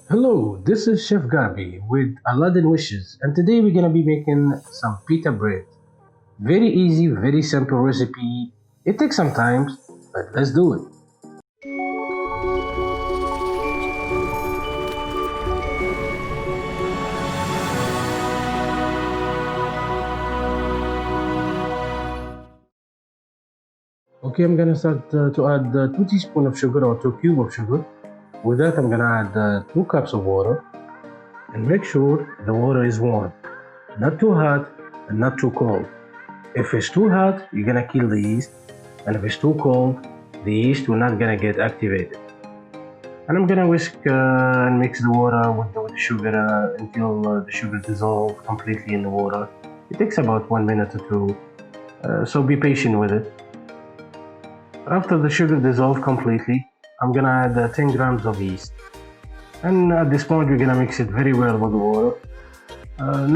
Hello, this is Chef Gabi with Aladdin Wishes, and today we're gonna be making some pita bread. Very easy, very simple recipe. It takes some time, but let's do it. Okay, I'm gonna start to add 2 teaspoons of sugar or 2 cubes of sugar. With that, I'm gonna add 2 cups of water, and make sure the water is warm, not too hot and not too cold. If it's too hot, you're gonna kill the yeast, and if it's too cold, the yeast will not gonna get activated. And I'm gonna whisk and mix the water with the sugar until the sugar dissolves completely in the water. It takes about 1 minute or two, so be patient with it. After the sugar dissolves completely, I'm gonna add 10 grams of yeast. And at this point, we're gonna mix it very well with the water.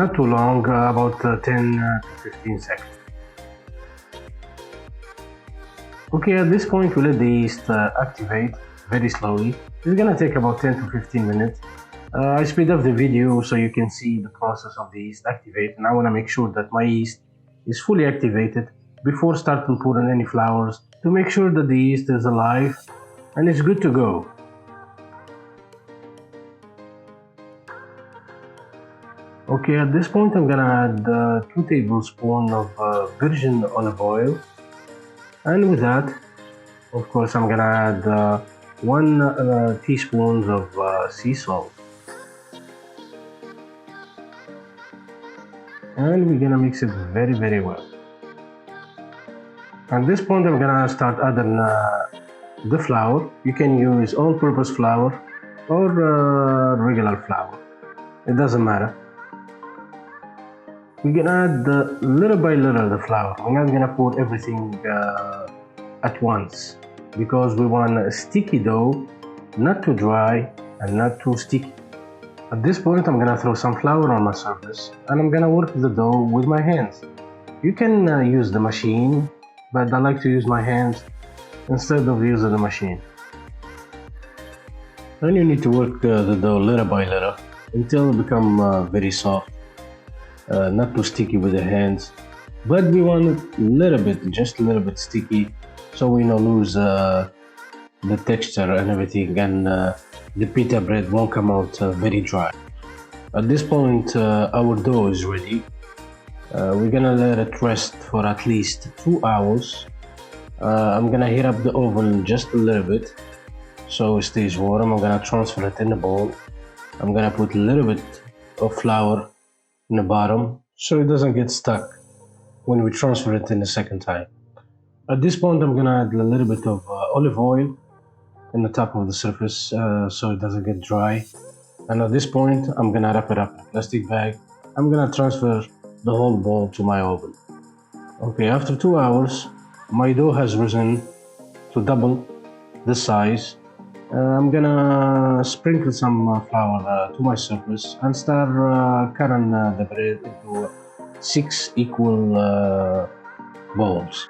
Not too long, about 10 to 15 seconds. Okay, at this point, we let the yeast activate very slowly. It's gonna take about 10 to 15 minutes. I speed up the video so you can see the process of the yeast activate, and I wanna make sure that my yeast is fully activated before starting pouring any flours to make sure that the yeast is alive and it's good to go. Okay, at this point I'm gonna add 2 tablespoons of virgin olive oil, and with that, of course, I'm gonna add 1 teaspoon of sea salt, and we're gonna mix it very well. At this point, I'm gonna start adding the flour. You can use all-purpose flour or regular flour. It doesn't matter. We're gonna add little by little the flour. We're not gonna pour everything at once because we want a sticky dough, not too dry and not too sticky. At this point, I'm gonna throw some flour on my surface and I'm gonna work the dough with my hands. You can use the machine, but I like to use my hands instead of using the machine. And you need to work the dough little by little until it becomes very soft, not too sticky with the hands, but we want it just a little bit sticky, so we don't lose the texture and everything, and the pita bread won't come out very dry. At this point, our dough is ready. We're gonna let it rest for at least 2 hours. I'm gonna heat up the oven just a little bit so it stays warm. I'm gonna transfer it in the bowl. I'm gonna put a little bit of flour in the bottom so it doesn't get stuck when we transfer it in the second time. At this point, I'm gonna add a little bit of olive oil in the top of the surface so it doesn't get dry. And at this point, I'm gonna wrap it up in a plastic bag. I'm gonna transfer the whole bowl to my oven. Okay, after 2 hours, my dough has risen to double the size. I'm gonna sprinkle some flour to my surface and start cutting the bread into 6 equal balls.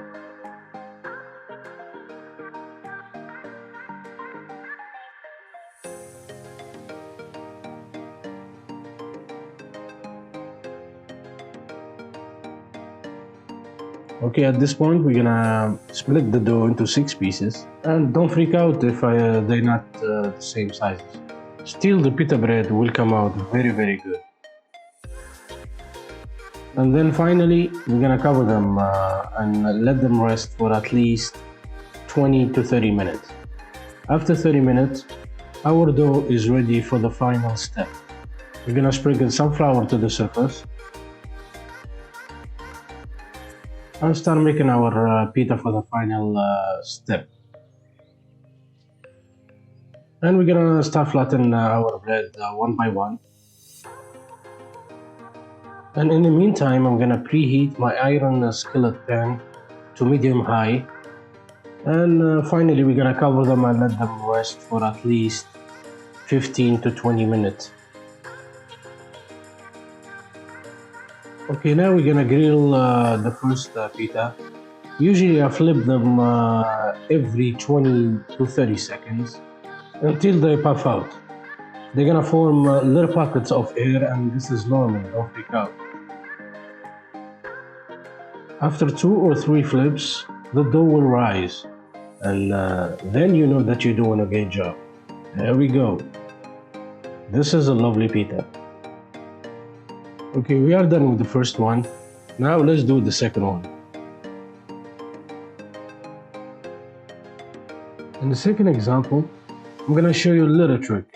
Okay, at this point, we're gonna split the dough into 6 pieces, and don't freak out if they're not the same sizes. Still, the pita bread will come out very good. And then finally, we're gonna cover them and let them rest for at least 20 to 30 minutes. After 30 minutes, our dough is ready for the final step. We're gonna sprinkle some flour to the surface and start making our pita for the final step. And we're gonna start flattening our bread one by one. And in the meantime, I'm gonna preheat my iron skillet pan to medium high. And finally, we're gonna cover them and let them rest for at least 15 to 20 minutes. Okay, now we're gonna grill the first pita. Usually I flip them every 20 to 30 seconds until they puff out. They're gonna form little pockets of air, and this is normal, don't freak out. After 2 or 3 flips, the dough will rise, and then you know that you're doing a great job. There we go. This is a lovely pita. Okay, we are done with the first one. Now let's do the second one. In the second example, I'm gonna show you a little trick.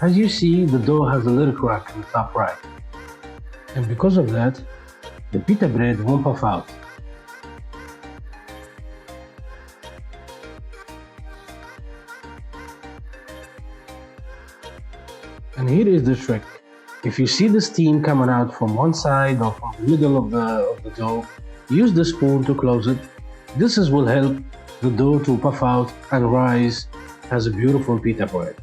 As you see, the dough has a little crack in the top right. And because of that, the pita bread won't puff out. And here is the trick. If you see the steam coming out from one side or from the middle of the dough, use the spoon to close it. This will help the dough to puff out and rise as a beautiful pita bread.